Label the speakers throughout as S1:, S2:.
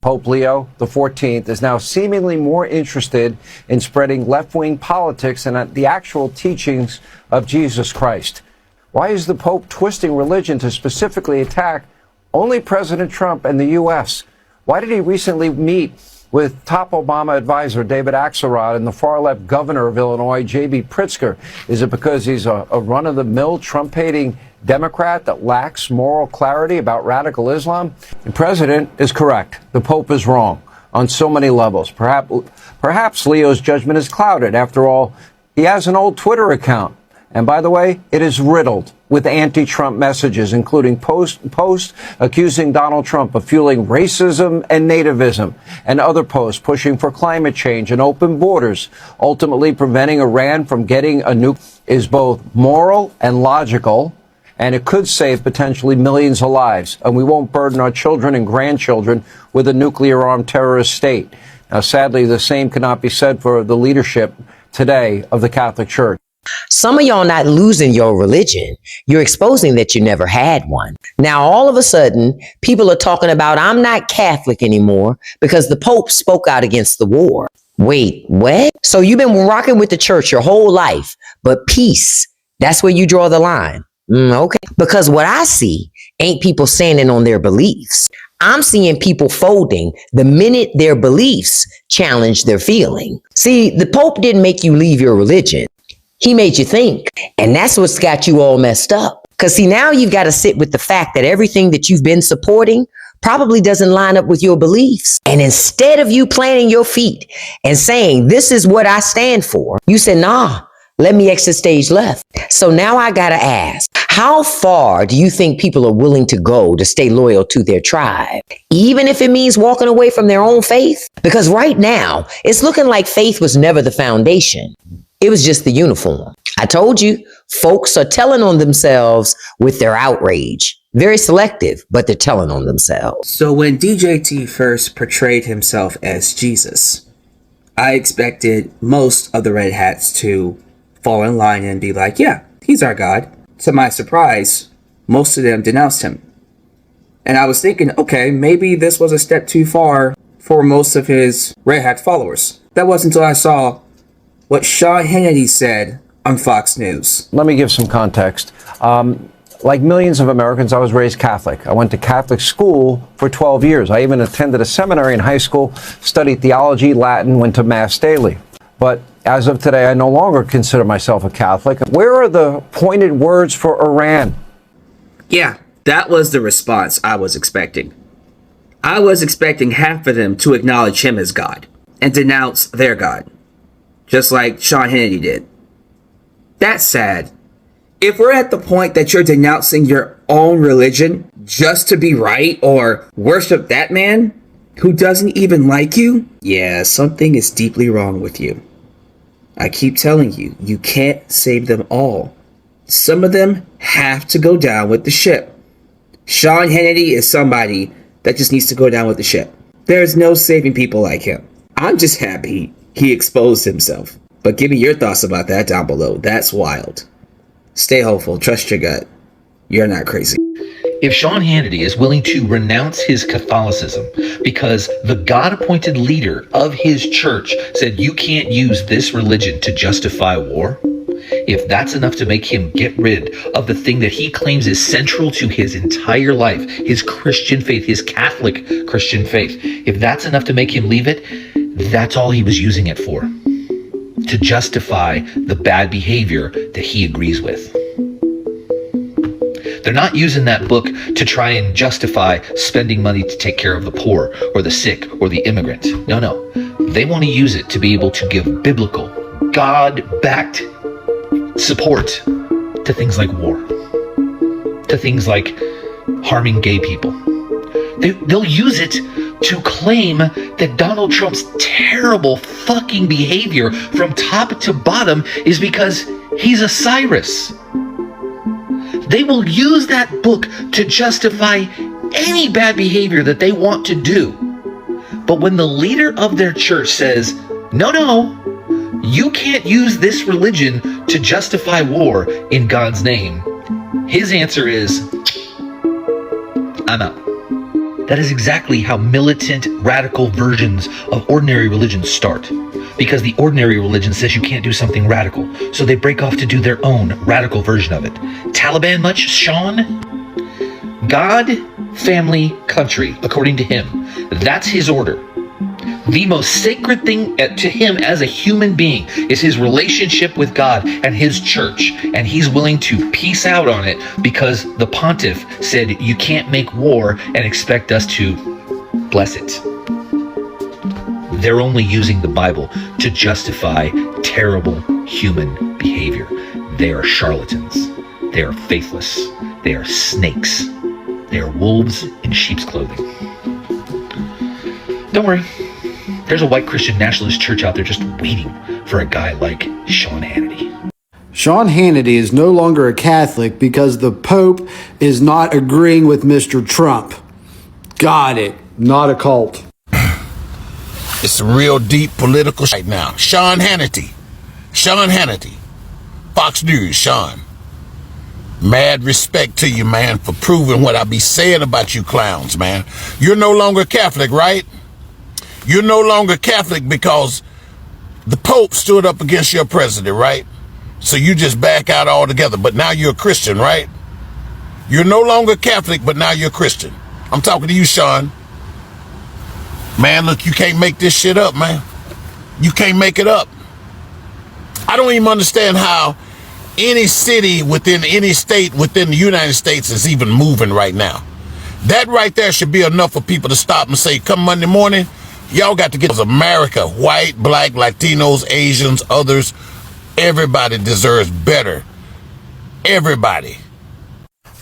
S1: Pope Leo XIV is now seemingly more interested in spreading left-wing politics than the actual teachings of Jesus Christ. Why is the Pope twisting religion to specifically attack only President Trump and the U.S.? Why did he recently meet with top Obama advisor David Axelrod and the far-left governor of Illinois, J.B. Pritzker? Is it because he's a run-of-the-mill Trump-hating Democrat that lacks moral clarity about radical Islam? The president is correct. The Pope is wrong on so many levels. Perhaps Leo's judgment is clouded. After all, he has an old Twitter account. And by the way, it is riddled with anti-Trump messages, including posts accusing Donald Trump of fueling racism and nativism, and other posts pushing for climate change and open borders, ultimately preventing Iran from getting a nuke. Is both moral and logical, and it could save potentially millions of lives. And we won't burden our children and grandchildren with a nuclear-armed terrorist state. Now, sadly, the same cannot be said for the leadership today of the Catholic Church.
S2: Some of y'all not losing your religion. You're exposing that you never had one. Now, all of a sudden, people are talking about, I'm not Catholic anymore because the Pope spoke out against the war. Wait, what? So you've been rocking with the church your whole life, but peace, that's where you draw the line. Okay. Because what I see ain't people standing on their beliefs. I'm seeing people folding the minute their beliefs challenge their feeling. See, the Pope didn't make you leave your religion. He made you think. And that's what's got you all messed up. Because see, now you've got to sit with the fact that everything that you've been supporting probably doesn't line up with your beliefs. And instead of you planting your feet and saying, this is what I stand for, you said, nah, let me exit stage left. So now I got to ask, how far do you think people are willing to go to stay loyal to their tribe, even if it means walking away from their own faith? Because right now, it's looking like faith was never the foundation. It was just the uniform. I told you, folks are telling on themselves with their outrage. Very selective, but they're telling on themselves.
S3: So when DJT first portrayed himself as Jesus, I expected most of the red hats to fall in line and be like, yeah, he's our God. To my surprise, most of them denounced him. And I was thinking, okay, maybe this was a step too far for most of his red hat followers. That wasn't until I saw what Sean Hannity said on Fox News.
S1: Let me give some context. Like millions of Americans, I was raised Catholic. I went to Catholic school for 12 years. I even attended a seminary in high school, studied theology, Latin, went to Mass daily. But as of today, I no longer consider myself a Catholic. Where are the pointed words for Iran?
S3: Yeah, that was the response I was expecting. I was expecting half of them to acknowledge him as God and denounce their God, just like Sean Hannity did. That's sad. If we're at the point that you're denouncing your own religion just to be right or worship that man who doesn't even like you, yeah, something is deeply wrong with you. I keep telling you, you can't save them all. Some of them have to go down with the ship. Sean Hannity is somebody that just needs to go down with the ship. There's no saving people like him. I'm just happy he exposed himself. But give me your thoughts about that down below. That's wild. Stay hopeful. Trust your gut. You're not crazy.
S4: If Sean Hannity is willing to renounce his Catholicism because the God-appointed leader of his church said you can't use this religion to justify war, if that's enough to make him get rid of the thing that he claims is central to his entire life, his Christian faith, his Catholic Christian faith, if that's enough to make him leave it, that's all he was using it for, to justify the bad behavior that he agrees with. They're not using that book to try and justify spending money to take care of the poor or the sick or the immigrant. No. They want to use it to be able to give biblical, God-backed support to things like war, to things like harming gay people. They'll use it to claim that Donald Trump's terrible fucking behavior from top to bottom is because he's a Cyrus. They will use that book to justify any bad behavior that they want to do. But when the leader of their church says, no, you can't use this religion to justify war in God's name, his answer is, I'm out. That is exactly how militant, radical versions of ordinary religions start. Because the ordinary religion says you can't do something radical, so they break off to do their own radical version of it. Taliban much, Sean? God, family, country, according to him. That's his order. The most sacred thing to him as a human being is his relationship with God and his church. And he's willing to peace out on it because the pontiff said you can't make war and expect us to bless it. They're only using the Bible to justify terrible human behavior. They are charlatans. They are faithless. They are snakes. They are wolves in sheep's clothing. Don't worry. There's a white Christian nationalist church out there just waiting for a guy like Sean Hannity.
S5: Sean Hannity is no longer a Catholic because the Pope is not agreeing with Mr. Trump. Got it. Not a cult.
S6: It's some real deep political right now. Sean Hannity. Sean Hannity. Fox News, Sean. Mad respect to you, man, for proving what I be saying about you clowns, man. You're no longer Catholic, right? You're no longer Catholic because the Pope stood up against your president, right? So you just back out altogether, but now you're a Christian, right? You're no longer Catholic, but now you're a Christian. I'm talking to you, Sean. Man, look, you can't make this shit up, man. You can't make it up. I don't even understand how any city within any state within the United States is even moving right now. That right there should be enough for people to stop and say, come Monday morning, y'all got to get America, white, black, Latinos, Asians, others. Everybody deserves better. Everybody.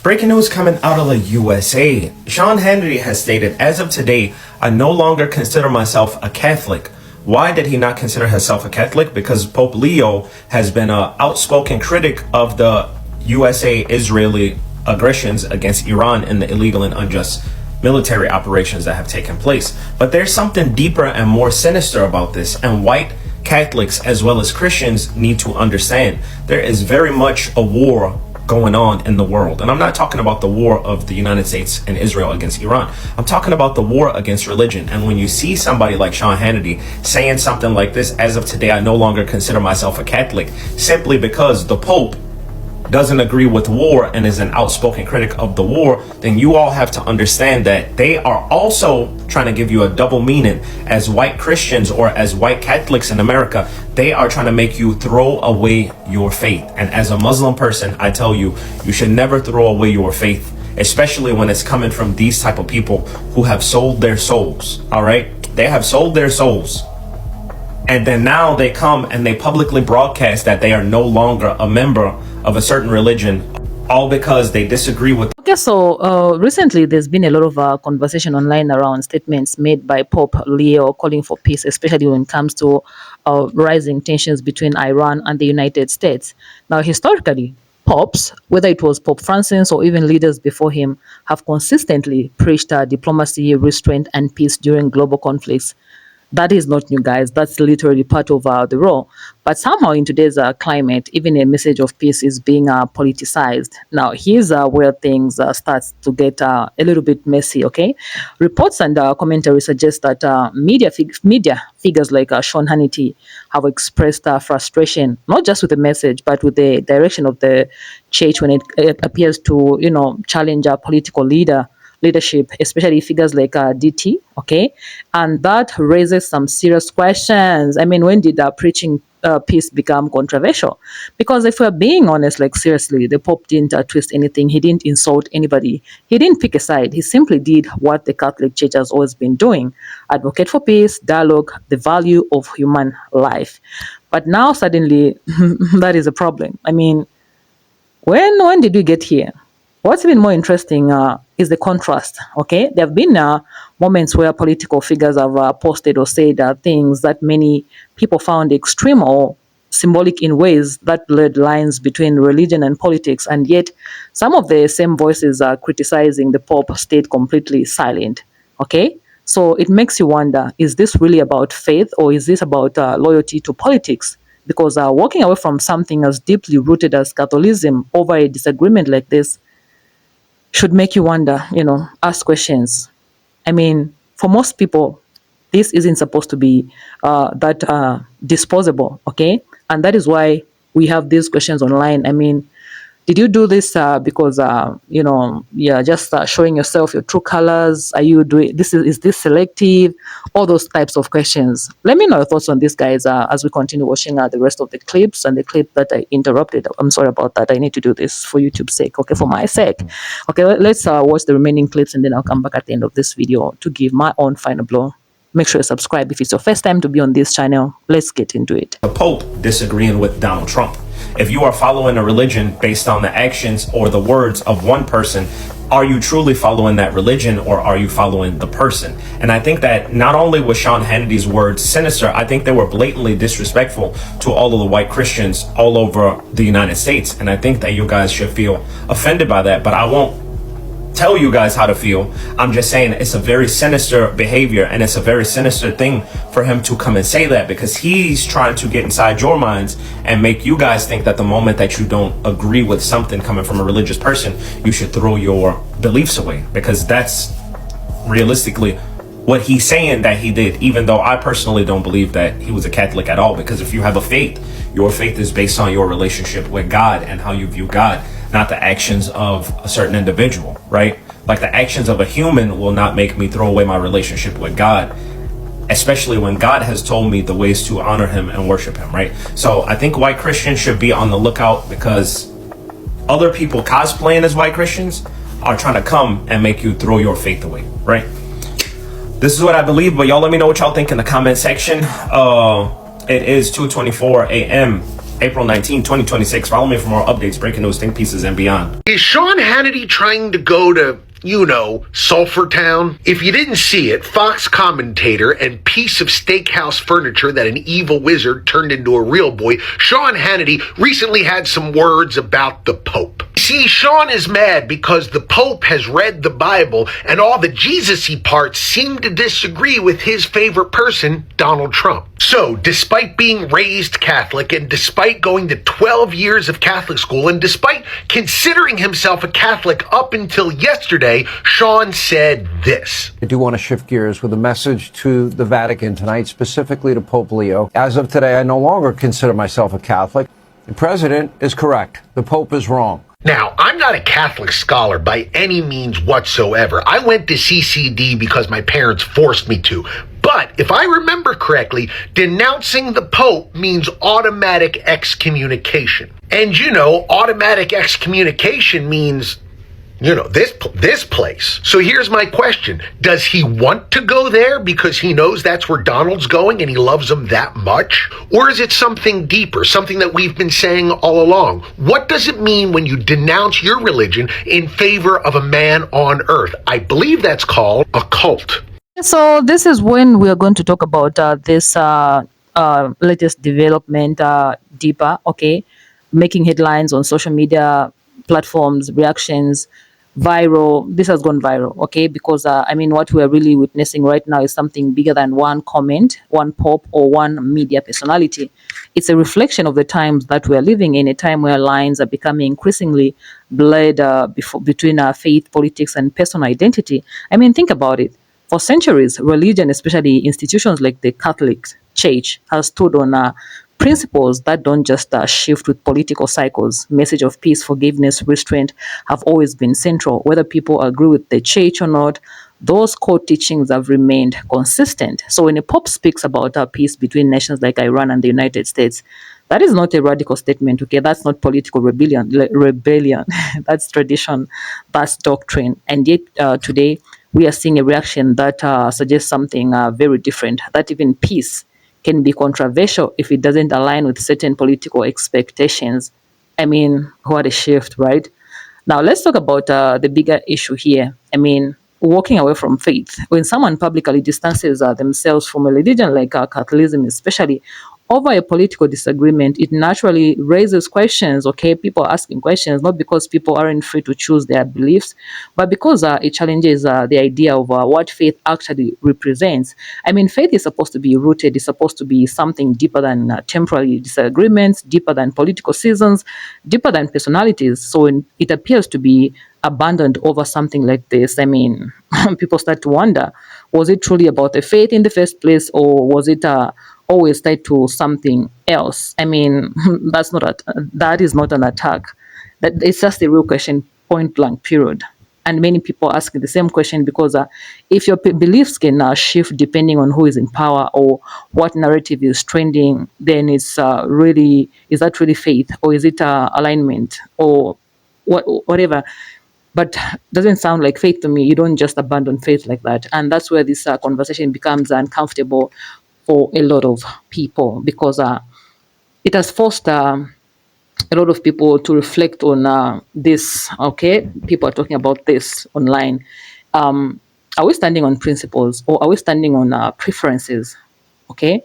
S7: Breaking news coming out of the USA. Sean Hannity has stated, as of today, I no longer consider myself a Catholic. Why did he not consider himself a Catholic? Because Pope Leo has been an outspoken critic of the USA-Israeli aggressions against Iran and the illegal and unjust military operations that have taken place. But there's something deeper and more sinister about this, and white Catholics as well as Christians need to understand. There is very much a war going on in the world. And I'm not talking about the war of the United States and Israel against Iran. I'm talking about the war against religion. And when you see somebody like Sean Hannity saying something like this, as of today, I no longer consider myself a Catholic, simply because the Pope doesn't agree with war and is an outspoken critic of the war, then you all have to understand that they are also trying to give you a double meaning. As white Christians or as white Catholics in America, they are trying to make you throw away your faith. And as a Muslim person, I tell you, you should never throw away your faith, especially when it's coming from these type of people who have sold their souls. All right, they have sold their souls. And then now they come and they publicly broadcast that they are no longer a member of a certain religion, all because they disagree with.
S8: Okay, so recently there's been a lot of conversation online around statements made by Pope Leo calling for peace, especially when it comes to rising tensions between Iran and the United States. Now, historically, popes, whether it was Pope Francis or even leaders before him, have consistently preached diplomacy, restraint, and peace during global conflicts. That is not new, guys. That's literally part of the role. But somehow in today's climate, even a message of peace is being politicized. Now, here's where things starts to get a little bit messy, okay? Reports and commentary suggest that media figures like Sean Hannity have expressed frustration, not just with the message, but with the direction of the church when it appears to, challenge a political leadership, especially figures like DT, okay? And that raises some serious questions. I mean, when did preaching peace become controversial? Because if we're being honest, like seriously, the Pope didn't twist anything. He didn't insult anybody. He didn't pick a side. He simply did what the Catholic Church has always been doing: advocate for peace, dialogue, the value of human life. But now suddenly that is a problem. I mean, when did we get here? What's even more interesting is the contrast, okay? There have been moments where political figures have posted or said things that many people found extreme or symbolic in ways that blurred lines between religion and politics, and yet some of the same voices criticizing the Pope stayed completely silent, okay? So it makes you wonder, is this really about faith, or is this about loyalty to politics? Because walking away from something as deeply rooted as Catholicism over a disagreement like this should make you wonder, ask questions. I mean, for most people, this isn't supposed to be that disposable, okay? And that is why we have these questions online. I mean, did you do this because you're just showing yourself your true colors? Are you doing this? Is this selective? All those types of questions. Let me know your thoughts on this, guys, as we continue watching the rest of the clips and the clip that I interrupted. I'm sorry about that. I need to do this for YouTube's sake, okay, for my sake. Okay, let's watch the remaining clips and then I'll come back at the end of this video to give my own final blow. Make sure you subscribe if it's your first time to be on this channel. Let's get into it.
S7: The Pope disagreeing with Donald Trump. If you are following a religion based on the actions or the words of one person, are you truly following that religion or are you following the person? And I think that not only was Sean Hannity's words sinister, I think they were blatantly disrespectful to all of the white Christians all over the United States. And I think that you guys should feel offended by that, but I won't tell you guys how to feel. I'm just saying it's a very sinister behavior and it's a very sinister thing for him to come and say that, because he's trying to get inside your minds and make you guys think that the moment that you don't agree with something coming from a religious person, you should throw your beliefs away, because that's realistically what he's saying that he did, even though I personally don't believe that he was a Catholic at all, because if you have a faith, your faith is based on your relationship with God and how you view God, not the actions of a certain individual, right? Like the actions of a human will not make me throw away my relationship with God, especially when God has told me the ways to honor him and worship him, right? So I think white Christians should be on the lookout, because other people cosplaying as white Christians are trying to come and make you throw your faith away, right? This is what I believe, but y'all let me know what y'all think in the comment section. It is 2:24 a.m. April 19, 2026. Follow me for more updates, breaking news, think pieces, and beyond.
S9: Is Sean Hannity trying to go to, Sulphur Town? If you didn't see it, Fox commentator and piece of steakhouse furniture that an evil wizard turned into a real boy, Sean Hannity recently had some words about the Pope. See, Sean is mad because the Pope has read the Bible and all the Jesus-y parts seem to disagree with his favorite person, Donald Trump. So, despite being raised Catholic and despite going to 12 years of Catholic school and despite considering himself a Catholic up until yesterday, Sean said this.
S1: I do want to shift gears with a message to the Vatican tonight, specifically to Pope Leo. As of today, I no longer consider myself a Catholic. The president is correct. The Pope is wrong.
S9: Now, I'm not a Catholic scholar by any means whatsoever. I went to CCD because my parents forced me to. But if I remember correctly, denouncing the Pope means automatic excommunication. And automatic excommunication means this place. So here's my question. Does he want to go there because he knows that's where Donald's going and he loves him that much? Or is it something deeper, something that we've been saying all along? What does it mean when you denounce your religion in favor of a man on earth? I believe that's called a cult.
S8: So this is when we are going to talk about this latest development deeper, okay? Making headlines on social media platforms, reactions, viral. This has gone viral, okay? Because what we are really witnessing right now is something bigger than one comment, one pope, or one media personality. It's a reflection of the times that we are living in, a time where lines are becoming increasingly blurred between faith, politics, and personal identity. Think about it. For centuries, religion, especially institutions like the Catholic Church, has stood on principles that don't just shift with political cycles. Message of peace, forgiveness, restraint have always been central. Whether people agree with the church or not, those core teachings have remained consistent. So when a pope speaks about peace between nations like Iran and the United States, that is not a radical statement, okay? That's not political rebellion. That's tradition, that's doctrine. And yet today, we are seeing a reaction that suggests something very different, that even peace can be controversial if it doesn't align with certain political expectations. What a shift, right? Now, let's talk about the bigger issue here. Walking away from faith. When someone publicly distances themselves from a religion like Catholicism, especially over a political disagreement, it naturally raises questions, okay? People are asking questions, not because people aren't free to choose their beliefs, but because it challenges the idea of what faith actually represents. Faith is supposed to be rooted, it's supposed to be something deeper than temporary disagreements, deeper than political seasons, deeper than personalities. So it appears to be abandoned over something like this, I mean, people start to wonder, was it truly about the faith in the first place, or was it always tied to something else? I mean, that is not an attack. That it's just a real question, point blank, period. And many people ask the same question because if your beliefs can shift depending on who is in power or what narrative is trending, then it's really, is that really faith, or is it alignment, or whatever? But doesn't sound like faith to me. You don't just abandon faith like that. And that's where this conversation becomes uncomfortable for a lot of people, because it has forced a lot of people to reflect on this. Okay, people are talking about this online. Are we standing on principles, or are we standing on preferences? Okay,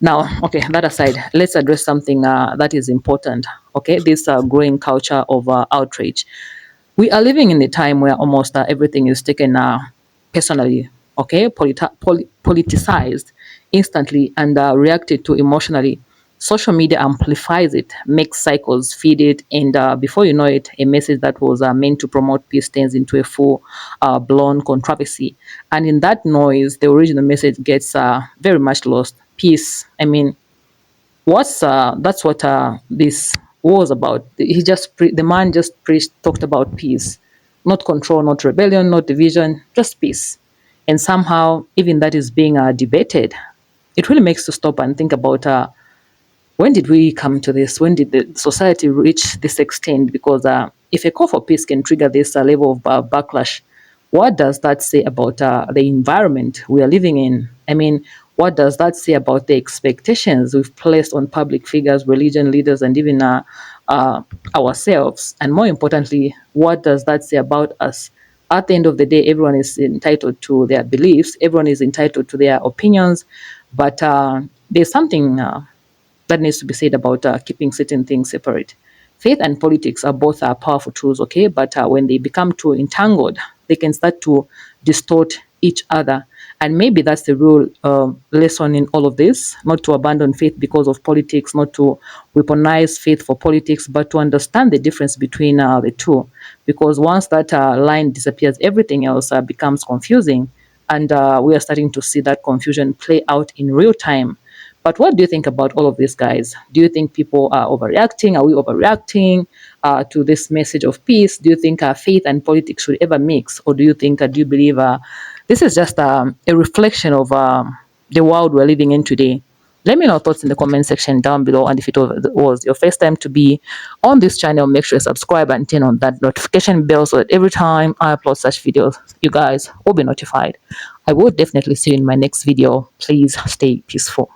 S8: now, okay, that aside, let's address something that is important. Okay, this growing culture of outrage. We are living in a time where almost everything is taken personally, okay, politicized instantly, and reacted to emotionally. Social media amplifies it, makes cycles, feed it, and before you know it, a message that was meant to promote peace turns into a full blown controversy. And in that noise, the original message gets very much lost. Peace, I mean, what's that's what this was about. The man just preached, talked about peace, not control, not rebellion, not division, just peace. And somehow, even that is being debated. It really makes you stop and think about when did we come to this? When did the society reach this extent? Because if a call for peace can trigger this level of backlash, what does that say about the environment we are living in? I mean, what does that say about the expectations we've placed on public figures, religion leaders, and even ourselves? And more importantly, what does that say about us? At the end of the day, everyone is entitled to their beliefs, everyone is entitled to their opinions, but there's something that needs to be said about keeping certain things separate. Faith and politics are both powerful tools, okay, but when they become too entangled, they can start to distort each other. And maybe that's the real lesson in all of this, not to abandon faith because of politics, not to weaponize faith for politics, but to understand the difference between the two. Because once that line disappears, everything else becomes confusing. And we are starting to see that confusion play out in real time. But what do you think about all of this, guys? Do you think people are overreacting? Are we overreacting to this message of peace? Do you think faith and politics should ever mix? Or do you think, do you believe this is just a reflection of the world we're living in today? Let me know your thoughts in the comment section down below. And if it was your first time to be on this channel, make sure you subscribe and turn on that notification bell so that every time I upload such videos, you guys will be notified. I will definitely see you in my next video. Please stay peaceful.